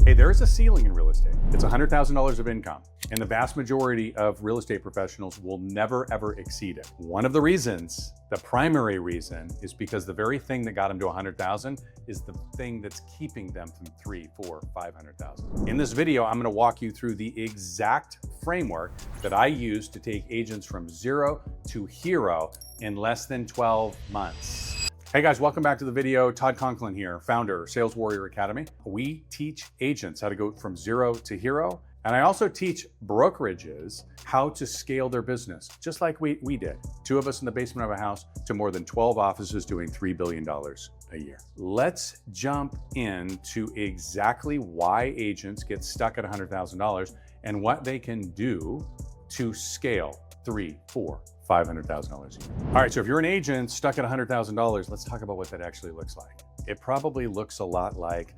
Hey, there is a ceiling in real estate. It's $100,000 of income, and the vast majority of real estate professionals will never ever exceed it. One of the reasons, the primary reason, is because the very thing that got them to 100,000 is the thing that's keeping them from 3, 4, 500,000. In this video, I'm going to walk you through the exact framework that I use to take agents from 0 to hero in less than 12 months. Hey guys, welcome back to the video. Todd Conklin here, founder, Sales Warrior Academy. We teach agents how to go from 0 to hero. And I also teach brokerages how to scale their business, just like we did. 2 of us in the basement of a house to more than 12 offices doing $3 billion a year. Let's jump into exactly why agents get stuck at $100,000 and what they can do to scale $300,000, $400,000, $500,000 a year. All right, so if you're an agent stuck at $100,000, let's talk about what that actually looks like. It probably looks a lot like,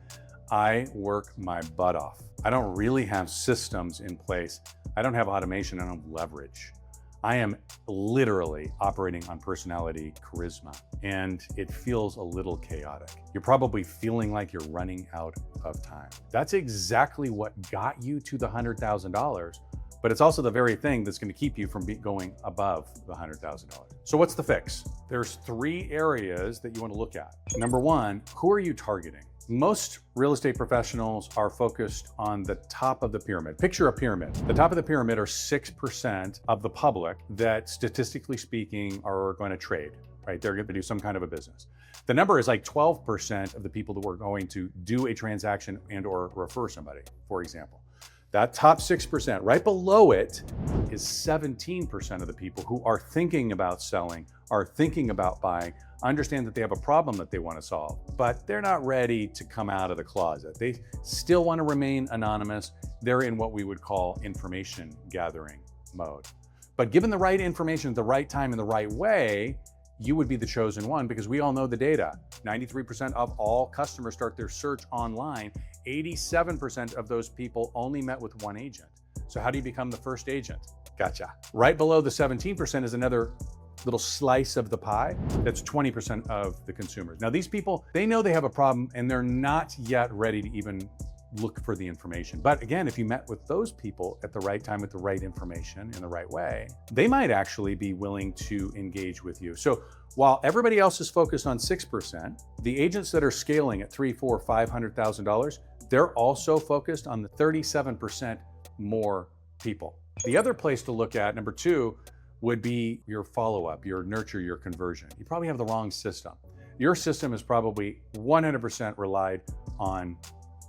I work my butt off. I don't really have systems in place. I don't have automation, I don't have leverage. I am literally operating on personality, charisma, and it feels a little chaotic. You're probably feeling like you're running out of time. That's exactly what got you to the $100,000. But it's also the very thing that's going to keep you from going above the $100,000. So what's the fix? There's 3 areas that you want to look at. Number 1, who are you targeting? Most real estate professionals are focused on the top of the pyramid. Picture a pyramid. The top of the pyramid are 6% of the public that, statistically speaking, are going to trade, right? They're going to do some kind of a business. The number is like 12% of the people that were going to do a transaction and or refer somebody, for example. That top 6%, right below it is 17% of the people who are thinking about selling, are thinking about buying, understand that they have a problem that they want to solve, but they're not ready to come out of the closet. They still want to remain anonymous. They're in what we would call information gathering mode. But given the right information at the right time in the right way, you would be the chosen one, because we all know the data. 93% of all customers start their search online. 87% of those people only met with 1 agent. So how do you become the first agent? Gotcha. Right below the 17% is another little slice of the pie. That's 20% of the consumers. Now these people, they know they have a problem and they're not yet ready to even look for the information. But again, if you met with those people at the right time with the right information in the right way, they might actually be willing to engage with you. So while everybody else is focused on 6%, the agents that are scaling at $300,000, $400,000, $500,000, they're also focused on the 37% more people. The other place to look at, number 2, would be your follow-up, your nurture, your conversion. You probably have the wrong system. Your system is probably 100% relied on,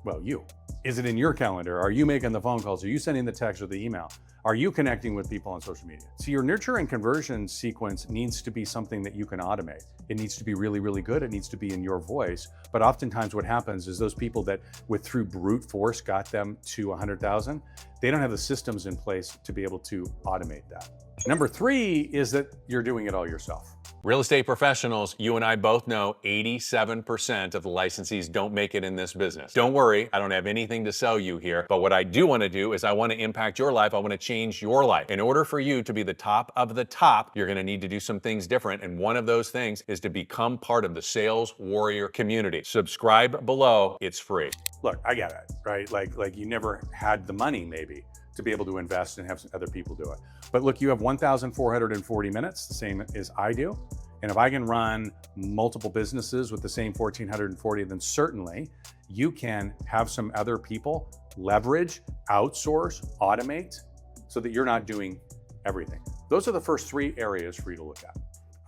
well, you. Is it in your calendar? Are you making the phone calls? Are you sending the text or the email? Are you connecting with people on social media? So your nurture and conversion sequence needs to be something that you can automate. It needs to be really, really good. It needs to be in your voice. But oftentimes what happens is those people that through brute force got them to 100,000, they don't have the systems in place to be able to automate that. Number 3 is that you're doing it all yourself. Real estate professionals, you and I both know 87% of the licensees don't make it in this business. Don't worry, I don't have anything to sell you here, but what I do want to do is I want to impact your life. I want to change your life. In order for you to be the top of the top, you're going to need to do some things different, and one of those things is to become part of the Sales Warrior community. Subscribe below, it's free. Look, I get it, right? Like you never had the money maybe to be able to invest and have some other people do it. But look, you have 1,440 minutes, the same as I do. And if I can run multiple businesses with the same 1,440, then certainly you can have some other people leverage, outsource, automate, so that you're not doing everything. Those are the first 3 areas for you to look at.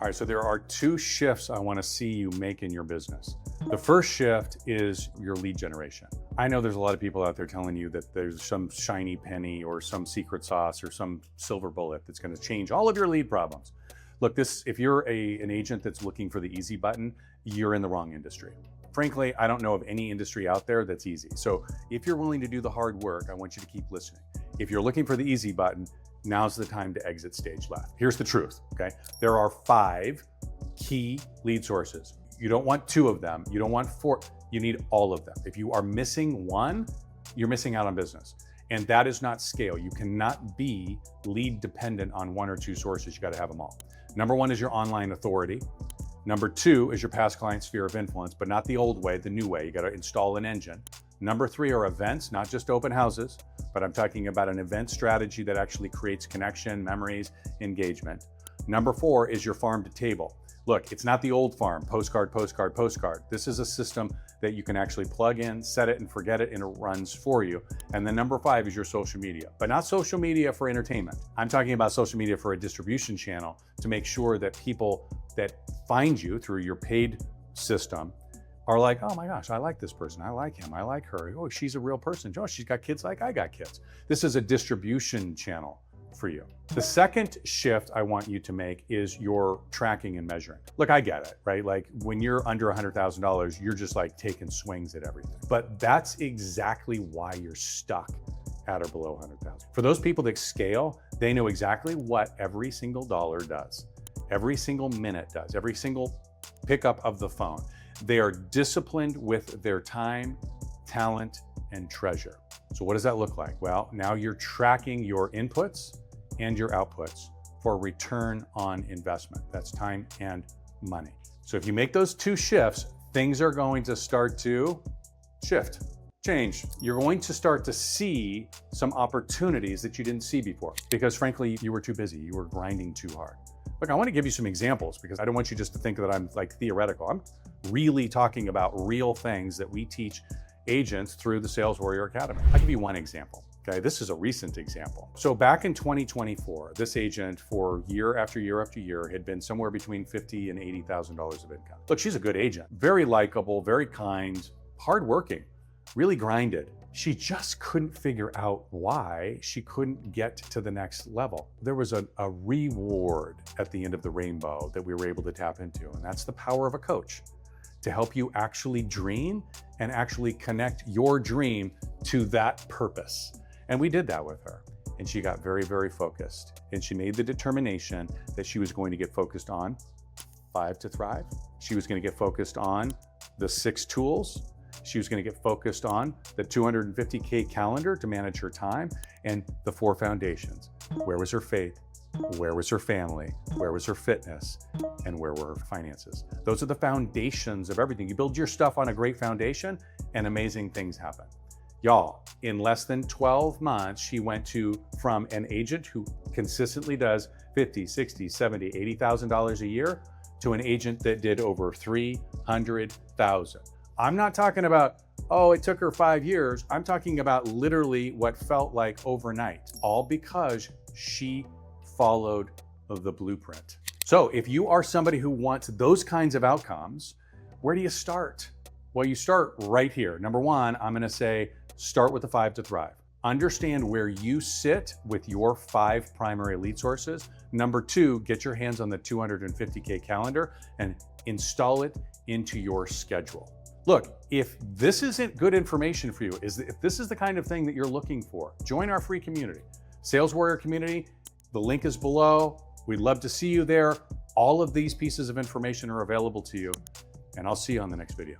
All right, so there are 2 shifts I want to see you make in your business. The first shift is your lead generation. I know there's a lot of people out there telling you that there's some shiny penny or some secret sauce or some silver bullet that's going to change all of your lead problems. Look, if you're an agent that's looking for the easy button, you're in the wrong industry. Frankly, I don't know of any industry out there that's easy. So if you're willing to do the hard work, I want you to keep listening. If you're looking for the easy button, now's the time to exit stage left. Here's the truth, okay? There are 5 key lead sources. You don't want 2 of them. You don't want 4. You need all of them. If you are missing one, you're missing out on business. And that is not scale. You cannot be lead dependent on 1 or 2 sources. You got to have them all. Number 1 is your online authority. Number 2 is your past client sphere of influence, but not the old way, the new way. You got to install an engine. Number 3 are events, not just open houses, but I'm talking about an event strategy that actually creates connection, memories, engagement. Number 4 is your farm to table. Look, it's not the old farm, postcard, postcard, postcard. This is a system that you can actually plug in, set it and forget it, and it runs for you. And then number 5 is your social media, but not social media for entertainment. I'm talking about social media for a distribution channel to make sure that people that find you through your paid system are like, oh my gosh, I like this person, I like him, I like her. Oh, she's a real person. Oh, she's got kids like I got kids. This is a distribution channel for you. The second shift I want you to make is your tracking and measuring. Look, I get it, right? Like when you're under $100,000, you're just like taking swings at everything. But that's exactly why you're stuck at or below 100,000. For those people that scale, they know exactly what every single dollar does, every single minute does, every single pickup of the phone. They are disciplined with their time, talent, and treasure. So what does that look like? Well, now you're tracking your inputs and your outputs for return on investment. That's time and money. So if you make those 2 shifts, things are going to start to shift, change. You're going to start to see some opportunities that you didn't see before because frankly, you were too busy. You were grinding too hard. Look, I want to give you some examples because I don't want you just to think that I'm like theoretical. I'm really talking about real things that we teach agents through the Sales Warrior Academy. I'll give you one example. Okay, this is a recent example. So back in 2024, this agent for year after year after year had been somewhere between $50,000 and $80,000 of income. Look, she's a good agent, very likable, very kind, hardworking, really grinded. She just couldn't figure out why she couldn't get to the next level. There was a reward at the end of the rainbow that we were able to tap into, and that's the power of a coach to help you actually dream and actually connect your dream to that purpose. And we did that with her. And she got very, very focused. And she made the determination that she was going to get focused on 5 to Thrive. She was going to get focused on the 6 tools. She was going to get focused on the 250K calendar to manage her time and the 4 foundations. Where was her faith? Where was her family? Where was her fitness? And where were her finances? Those are the foundations of everything. You build your stuff on a great foundation and amazing things happen. Y'all, in less than 12 months, she went from an agent who consistently does $50,000, $60,000, $70,000, $80,000 a year to an agent that did over $300,000. I'm not talking about, oh, it took her 5 years. I'm talking about literally what felt like overnight, all because she followed the blueprint. So if you are somebody who wants those kinds of outcomes, where do you start? Well, you start right here. Number 1, I'm going to say, start with the 5 to Thrive. Understand where you sit with your 5 primary lead sources. Number 2, get your hands on the 250K calendar and install it into your schedule. Look, if this isn't good information for you, if this is the kind of thing that you're looking for, join our free community, Sales Warrior Community. The link is below. We'd love to see you there. All of these pieces of information are available to you, and I'll see you on the next video.